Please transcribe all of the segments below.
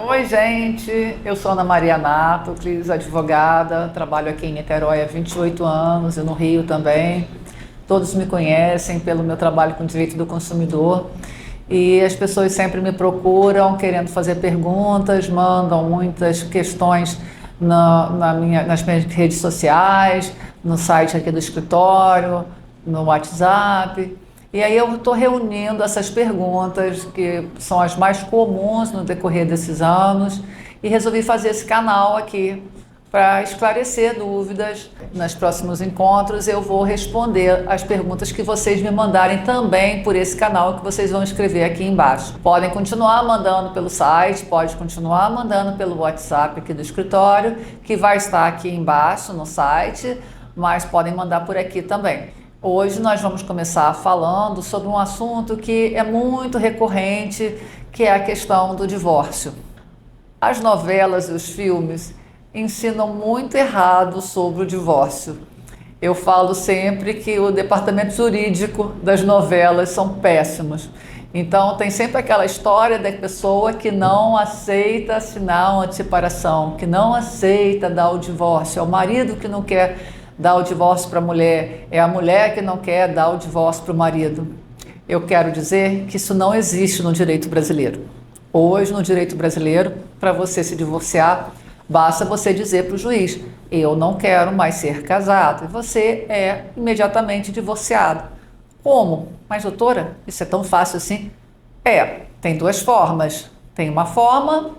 Oi, gente, eu sou Ana Maria Natocles, advogada, trabalho aqui em Niterói há 28 anos e no Rio também. Todos me conhecem pelo meu trabalho com direito do consumidor e as pessoas sempre me procuram querendo fazer perguntas, mandam muitas questões nas minhas redes sociais, no site aqui do escritório, no WhatsApp. E aí eu estou reunindo essas perguntas, que são as mais comuns no decorrer desses anos, e resolvi fazer esse canal aqui para esclarecer dúvidas. Nos próximos encontros eu vou responder as perguntas que vocês me mandarem também por esse canal que vocês vão escrever aqui embaixo. Podem continuar mandando pelo site, pode continuar mandando pelo WhatsApp aqui do escritório, que vai estar aqui embaixo no site, mas podem mandar por aqui também. Hoje nós vamos começar falando sobre um assunto que é muito recorrente, que é a questão do divórcio. As novelas e os filmes ensinam muito errado sobre o divórcio. Eu falo sempre que o departamento jurídico das novelas são péssimos. Então tem sempre aquela história da pessoa que não aceita assinar uma separação, que não aceita dar o divórcio, é o marido que não quer dar o divórcio para a mulher, é a mulher que não quer dar o divórcio para o marido. Eu quero dizer que isso não existe no direito brasileiro. Hoje, no direito brasileiro, para você se divorciar, basta você dizer para o juiz: eu não quero mais ser casado, e você é imediatamente divorciado. Como? Mas doutora, isso é tão fácil assim? Tem duas formas. Tem uma forma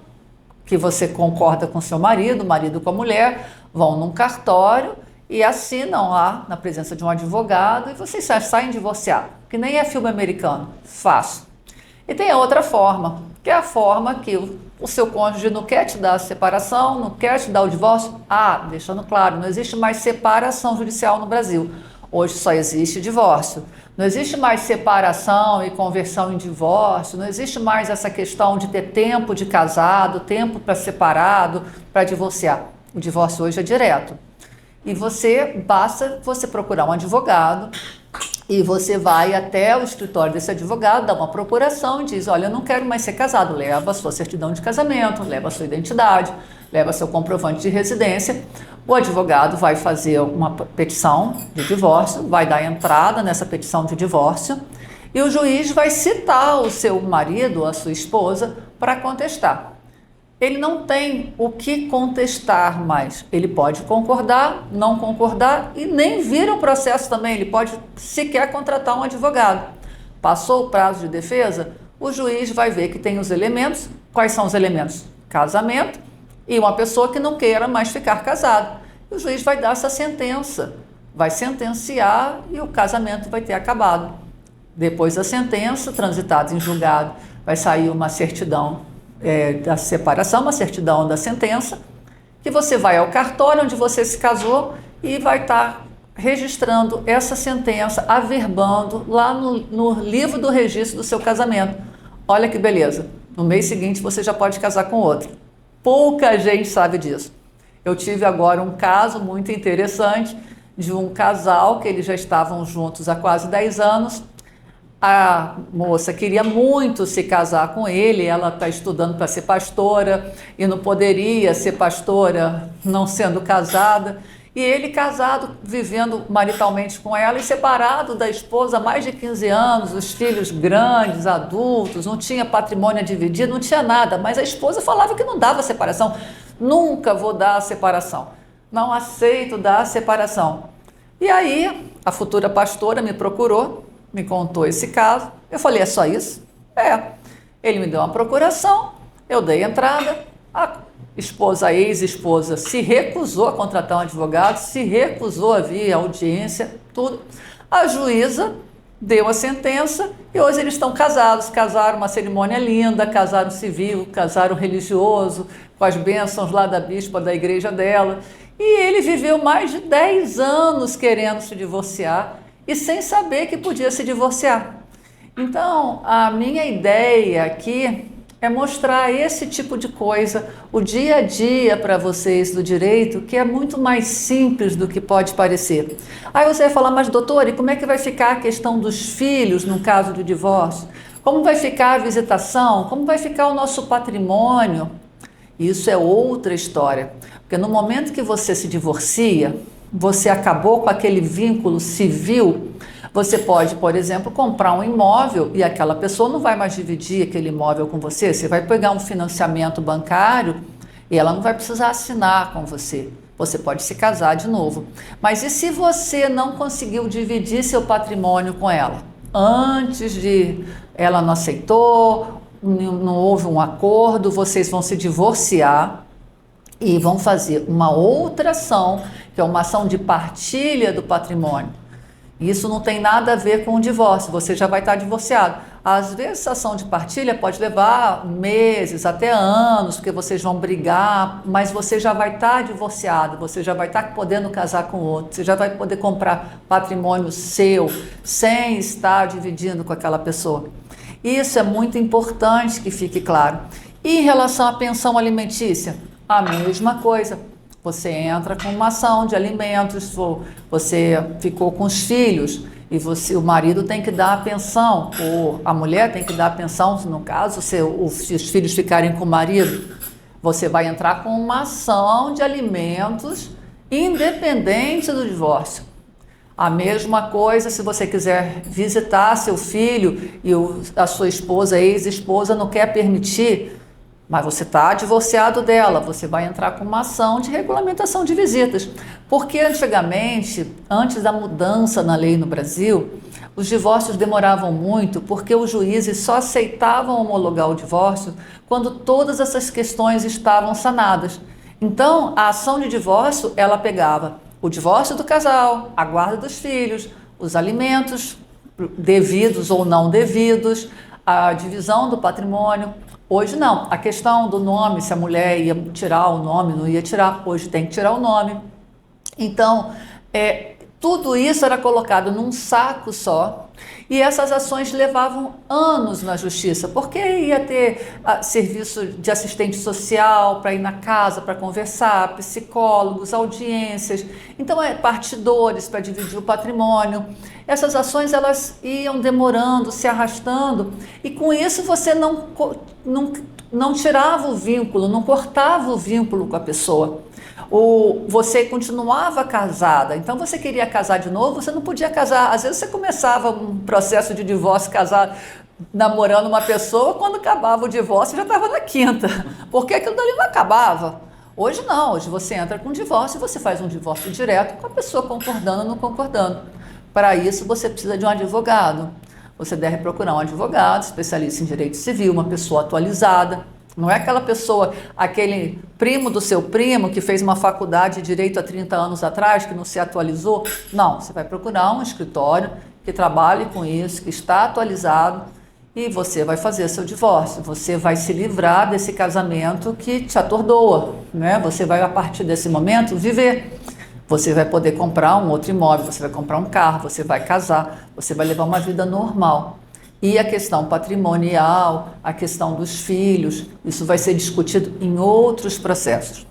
que você concorda com seu marido, o marido com a mulher, vão num cartório e assinam lá na presença de um advogado e vocês saem divorciados, que nem é filme americano, fácil. E tem a outra forma, que é a forma que o seu cônjuge não quer te dar a separação, não quer te dar o divórcio. Deixando claro, não existe mais separação judicial no Brasil. Hoje só existe divórcio. Não existe mais separação e conversão em divórcio, não existe mais essa questão de ter tempo de casado, tempo para separado, para divorciar. O divórcio hoje é direto. E basta você procurar um advogado e você vai até o escritório desse advogado, dá uma procuração e diz: olha, eu não quero mais ser casado. Leva a sua certidão de casamento, leva a sua identidade, leva seu comprovante de residência. O advogado vai fazer uma petição de divórcio, vai dar entrada nessa petição de divórcio e o juiz vai citar o seu marido ou a sua esposa para contestar. Ele não tem o que contestar mais. Ele pode concordar, não concordar e nem vira o processo também. Ele pode sequer contratar um advogado. Passou o prazo de defesa, o juiz vai ver que tem os elementos. Quais são os elementos? Casamento e uma pessoa que não queira mais ficar casado. O juiz vai dar essa sentença, vai sentenciar e o casamento vai ter acabado. Depois da sentença, transitada em julgado, vai sair uma certidão da separação, uma certidão da sentença, que você vai ao cartório onde você se casou e vai estar registrando essa sentença, averbando lá no livro do registro do seu casamento. Olha que beleza, no mês seguinte você já pode casar com outro. Pouca gente sabe disso. Eu tive agora um caso muito interessante de um casal que eles já estavam juntos há quase 10 anos. A moça queria muito se casar com ele, ela está estudando para ser pastora e não poderia ser pastora não sendo casada. E ele casado, vivendo maritalmente com ela e separado da esposa há mais de 15 anos, os filhos grandes, adultos, não tinha patrimônio a dividir, não tinha nada. Mas a esposa falava que não dava separação. Nunca vou dar a separação, não aceito dar a separação. E aí a futura pastora me procurou, me contou esse caso. Eu falei: é só isso? Ele me deu uma procuração, eu dei entrada, a ex-esposa se recusou a contratar um advogado, se recusou a vir à audiência, tudo. A juíza deu a sentença e hoje eles estão casados, casaram uma cerimônia linda, casaram civil, casaram religioso, com as bênçãos lá da bispa da igreja dela. E ele viveu mais de 10 anos querendo se divorciar e sem saber que podia se divorciar. Então, a minha ideia aqui é mostrar esse tipo de coisa, o dia a dia para vocês do direito, que é muito mais simples do que pode parecer. Aí você vai falar, mas doutor, e como é que vai ficar a questão dos filhos no caso do divórcio? Como vai ficar a visitação? Como vai ficar o nosso patrimônio? Isso é outra história, porque no momento que você se divorcia, você acabou com aquele vínculo civil. Você pode, por exemplo, comprar um imóvel e aquela pessoa não vai mais dividir aquele imóvel com você. Você vai pegar um financiamento bancário e ela não vai precisar assinar com você. Você pode se casar de novo. Mas e se você não conseguiu dividir seu patrimônio com ela? Antes de ela não aceitou, não houve um acordo, vocês vão se divorciar e vão fazer uma outra ação, que é uma ação de partilha do patrimônio. Isso não tem nada a ver com o divórcio, você já vai estar divorciado. Às vezes, essa ação de partilha pode levar meses, até anos, porque vocês vão brigar, mas você já vai estar divorciado, você já vai estar podendo casar com outro, você já vai poder comprar patrimônio seu, sem estar dividindo com aquela pessoa. Isso é muito importante que fique claro. E em relação à pensão alimentícia, a mesma coisa. Você entra com uma ação de alimentos, você ficou com os filhos e o marido tem que dar a pensão, ou a mulher tem que dar a pensão, no caso, se os filhos ficarem com o marido, você vai entrar com uma ação de alimentos independente do divórcio. A mesma coisa se você quiser visitar seu filho e a sua esposa, ex-esposa, não quer permitir, mas você está divorciado dela, você vai entrar com uma ação de regulamentação de visitas. Porque antigamente, antes da mudança na lei no Brasil, os divórcios demoravam muito porque os juízes só aceitavam homologar o divórcio quando todas essas questões estavam sanadas. Então, a ação de divórcio, ela pegava o divórcio do casal, a guarda dos filhos, os alimentos devidos ou não devidos, a divisão do patrimônio. Hoje não, a questão do nome, se a mulher ia tirar o nome, não ia tirar, hoje tem que tirar o nome. Então, tudo isso era colocado num saco só e essas ações levavam anos na justiça, porque ia ter serviço de assistente social para ir na casa, para conversar, psicólogos, audiências, então partidores para dividir o patrimônio. Essas ações elas iam demorando, se arrastando e com isso você não tirava o vínculo, não cortava o vínculo com a pessoa. Você continuava casada, então você queria casar de novo, você não podia casar. Às vezes você começava um processo de divórcio, casar, namorando uma pessoa, quando acabava o divórcio já estava na quinta, porque aquilo dali não acabava. Hoje não, hoje você entra com divórcio e você faz um divórcio direto com a pessoa concordando ou não concordando. Para isso você precisa de um advogado. Você deve procurar um advogado, especialista em direito civil, uma pessoa atualizada. Não é aquela pessoa, aquele primo do seu primo que fez uma faculdade de direito há 30 anos atrás, que não se atualizou. Não, você vai procurar um escritório que trabalhe com isso, que está atualizado e você vai fazer seu divórcio. Você vai se livrar desse casamento que te atordoa, né? Você vai, a partir desse momento, viver. Você vai poder comprar um outro imóvel, você vai comprar um carro, você vai casar, você vai levar uma vida normal. E a questão patrimonial, a questão dos filhos, isso vai ser discutido em outros processos.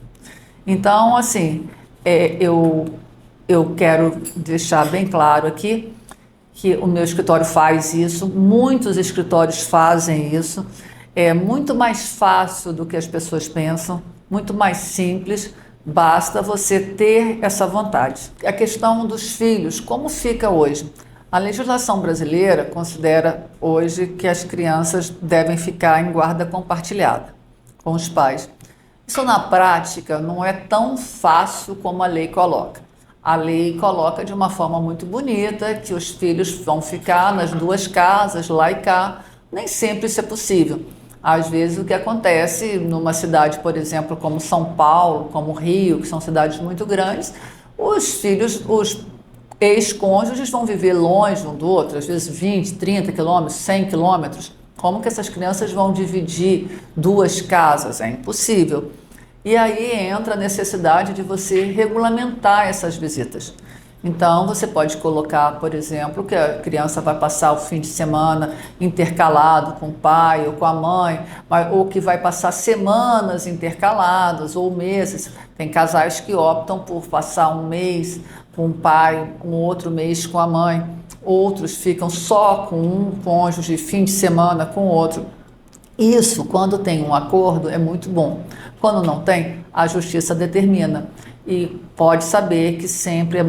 Então, assim, eu quero deixar bem claro aqui que o meu escritório faz isso, muitos escritórios fazem isso, é muito mais fácil do que as pessoas pensam, muito mais simples, basta você ter essa vontade. A questão dos filhos, como fica hoje? A legislação brasileira considera hoje que as crianças devem ficar em guarda compartilhada com os pais. Isso na prática não é tão fácil como a lei coloca. A lei coloca de uma forma muito bonita que os filhos vão ficar nas duas casas, lá e cá. Nem sempre isso é possível. Às vezes o que acontece numa cidade, por exemplo, como São Paulo, como Rio, que são cidades muito grandes, os filhos, os ex-cônjuges vão viver longe um do outro, às vezes 20, 30 quilômetros, 100 quilômetros. Como que essas crianças vão dividir duas casas? É impossível. E aí entra a necessidade de você regulamentar essas visitas. Então, você pode colocar, por exemplo, que a criança vai passar o fim de semana intercalado com o pai ou com a mãe, ou que vai passar semanas intercaladas ou meses. Tem casais que optam por passar um mês com o pai, um outro mês com a mãe. Outros ficam só com um cônjuge, fim de semana com o outro. Isso, quando tem um acordo, é muito bom. Quando não tem, a justiça determina. E pode saber que sempre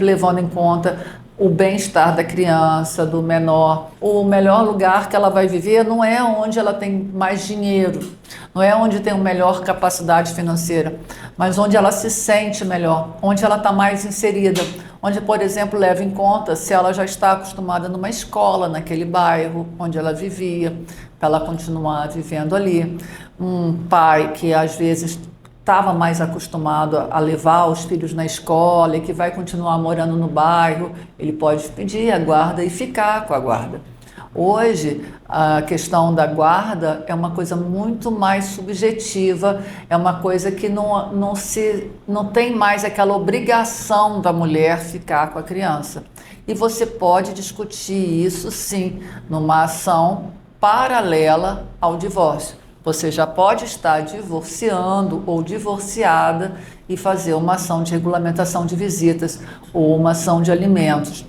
levando em conta o bem-estar da criança, do menor. O melhor lugar que ela vai viver não é onde ela tem mais dinheiro, não é onde tem uma melhor capacidade financeira, mas onde ela se sente melhor, onde ela está mais inserida, onde, por exemplo, leva em conta se ela já está acostumada numa escola, naquele bairro onde ela vivia, para ela continuar vivendo ali. Um pai que às vezes estava mais acostumado a levar os filhos na escola e que vai continuar morando no bairro, ele pode pedir a guarda e ficar com a guarda. Hoje, a questão da guarda é uma coisa muito mais subjetiva, é uma coisa que não tem mais aquela obrigação da mulher ficar com a criança. E você pode discutir isso, sim, numa ação paralela ao divórcio. Você já pode estar divorciando ou divorciada e fazer uma ação de regulamentação de visitas ou uma ação de alimentos.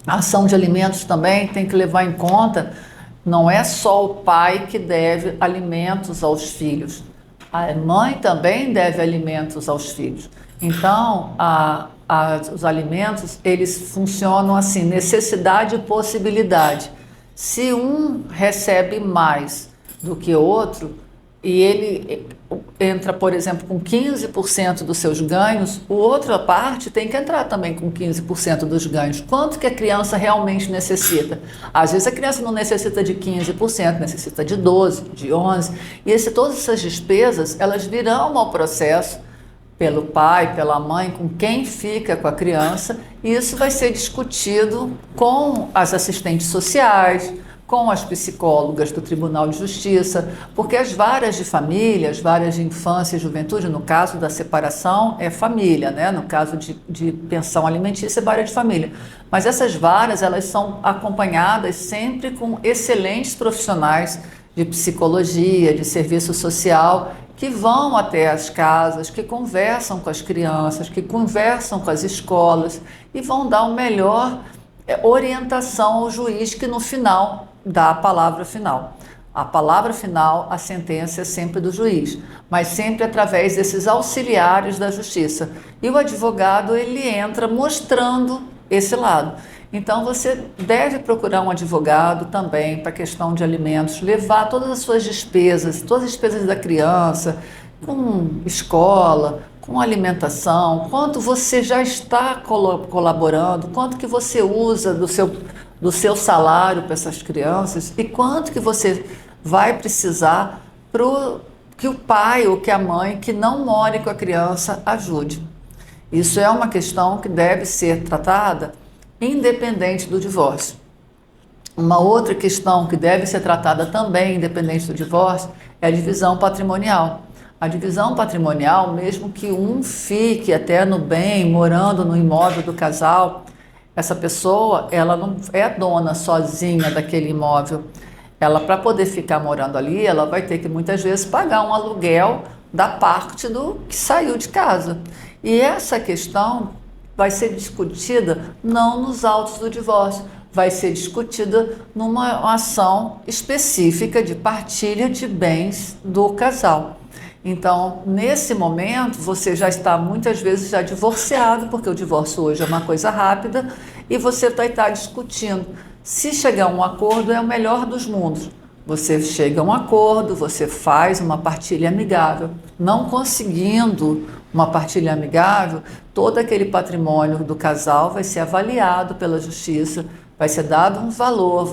A ação de alimentos também tem que levar em conta, não é só o pai que deve alimentos aos filhos. A mãe também deve alimentos aos filhos. Então, os alimentos, eles funcionam assim, necessidade e possibilidade. Se um recebe mais do que outro, e ele entra, por exemplo, com 15% dos seus ganhos, a outra parte tem que entrar também com 15% dos ganhos. Quanto que a criança realmente necessita? Às vezes a criança não necessita de 15%, necessita de 12%, de 11%. E todas essas despesas, elas virão ao processo pelo pai, pela mãe, com quem fica com a criança, e isso vai ser discutido com as assistentes sociais, com as psicólogas do Tribunal de Justiça, porque as varas de família, as varas de infância e juventude, no caso da separação, é família, né? No caso de pensão alimentícia, é vara de família. Mas essas varas, elas são acompanhadas sempre com excelentes profissionais de psicologia, de serviço social, que vão até as casas, que conversam com as crianças, que conversam com as escolas e vão dar uma melhor orientação ao juiz, que no final dá a palavra final. A palavra final, a sentença é sempre do juiz, mas sempre através desses auxiliares da justiça. E o advogado, ele entra mostrando esse lado. Então, você deve procurar um advogado também para a questão de alimentos, levar todas as suas despesas, todas as despesas da criança, com escola, com alimentação, quanto você já está colaborando, quanto que você usa do seu salário para essas crianças e quanto que você vai precisar para que o pai ou que a mãe que não more com a criança ajude. Isso é uma questão que deve ser tratada independente do divórcio. Uma outra questão que deve ser tratada também independente do divórcio é a divisão patrimonial. A divisão patrimonial, mesmo que um fique até no bem, morando no imóvel do casal, essa pessoa, ela não é dona sozinha daquele imóvel. Ela, para poder ficar morando ali, ela vai ter que muitas vezes pagar um aluguel da parte do que saiu de casa. E essa questão vai ser discutida não nos autos do divórcio, vai ser discutida numa ação específica de partilha de bens do casal. Então, nesse momento, você já está muitas vezes já divorciado, porque o divórcio hoje é uma coisa rápida, e você vai estar discutindo. Se chegar a um acordo, é o melhor dos mundos. Você chega a um acordo, você faz uma partilha amigável. Não conseguindo uma partilha amigável, todo aquele patrimônio do casal vai ser avaliado pela justiça, vai ser dado um valor,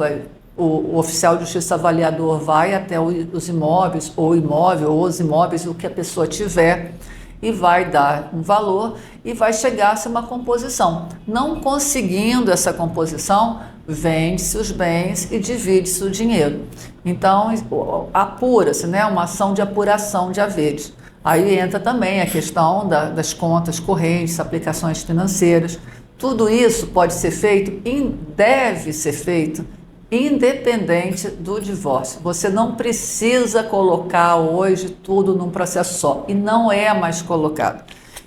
o oficial de justiça avaliador vai até os imóveis, ou imóvel, ou os imóveis, o que a pessoa tiver, e vai dar um valor e vai chegar-se a uma composição. Não conseguindo essa composição, vende-se os bens e divide-se o dinheiro. Então, apura-se, né? Uma ação de apuração de haveres. Aí entra também a questão das contas correntes, aplicações financeiras. Tudo isso pode ser feito e deve ser feito independente do divórcio. Você não precisa colocar hoje tudo num processo só, e não é mais colocado.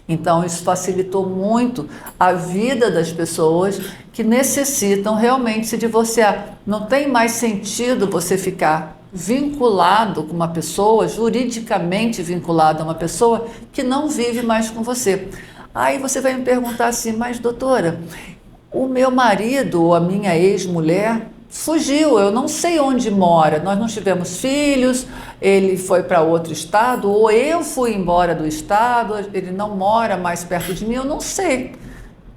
Então, isso facilitou muito a vida das pessoas que necessitam realmente se divorciar. Não tem mais sentido você ficar vinculado com uma pessoa, juridicamente vinculado a uma pessoa que não vive mais com você. Aí você vai me perguntar assim, mas doutora, o meu marido ou a minha ex-mulher fugiu, eu não sei onde mora, nós não tivemos filhos, ele foi para outro estado, ou eu fui embora do estado, ele não mora mais perto de mim, eu não sei.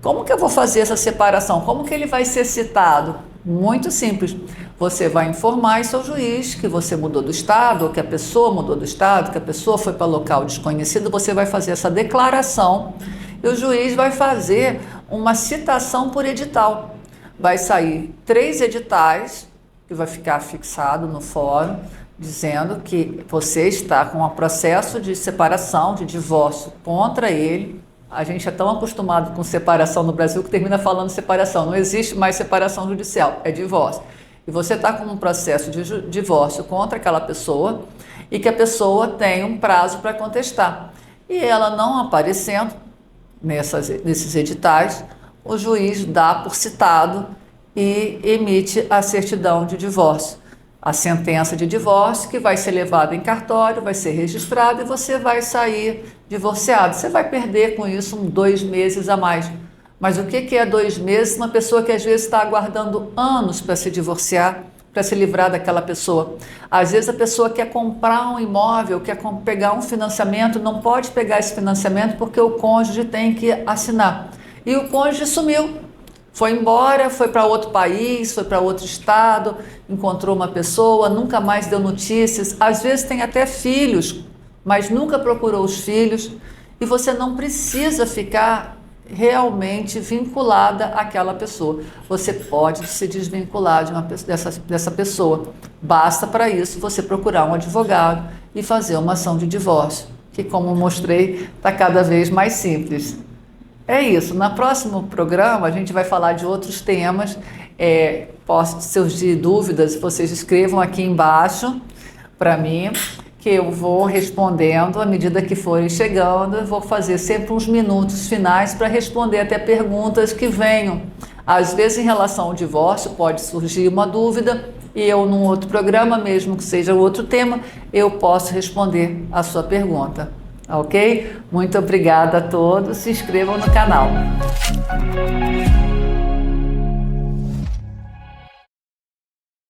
Como que eu vou fazer essa separação? Como que ele vai ser citado? Muito simples. Você vai informar isso ao juiz que você mudou do estado, ou que a pessoa mudou do estado, que a pessoa foi para local desconhecido, você vai fazer essa declaração e o juiz vai fazer uma citação por edital. Vai sair 3 editais, que vai ficar fixado no fórum, dizendo que você está com um processo de separação, de divórcio contra ele. A gente é tão acostumado com separação no Brasil que termina falando separação. Não existe mais separação judicial, é divórcio. E você está com um processo de divórcio contra aquela pessoa e que a pessoa tem um prazo para contestar. E ela não aparecendo nesses editais, o juiz dá por citado e emite a certidão de divórcio. A sentença de divórcio que vai ser levada em cartório, vai ser registrada e você vai sair divorciado. Você vai perder com isso 2 meses a mais. Mas o que é 2 meses? Uma pessoa que às vezes está aguardando anos para se divorciar, para se livrar daquela pessoa. Às vezes a pessoa quer comprar um imóvel, quer pegar um financiamento, não pode pegar esse financiamento porque o cônjuge tem que assinar. E o cônjuge sumiu. Foi embora, foi para outro país, foi para outro estado, encontrou uma pessoa, nunca mais deu notícias. Às vezes tem até filhos, mas nunca procurou os filhos. E você não precisa ficar realmente vinculada àquela pessoa. Você pode se desvincular dessa pessoa. Basta para isso você procurar um advogado e fazer uma ação de divórcio, que, como mostrei, está cada vez mais simples. É isso. No próximo programa a gente vai falar de outros temas. Se surgir dúvidas, vocês escrevam aqui embaixo para mim, que eu vou respondendo à medida que forem chegando. Eu vou fazer sempre uns minutos finais para responder até perguntas que venham. Às vezes, em relação ao divórcio, pode surgir uma dúvida e eu, num outro programa, mesmo que seja outro tema, eu posso responder a sua pergunta. Ok? Muito obrigada a todos. Se inscrevam no canal.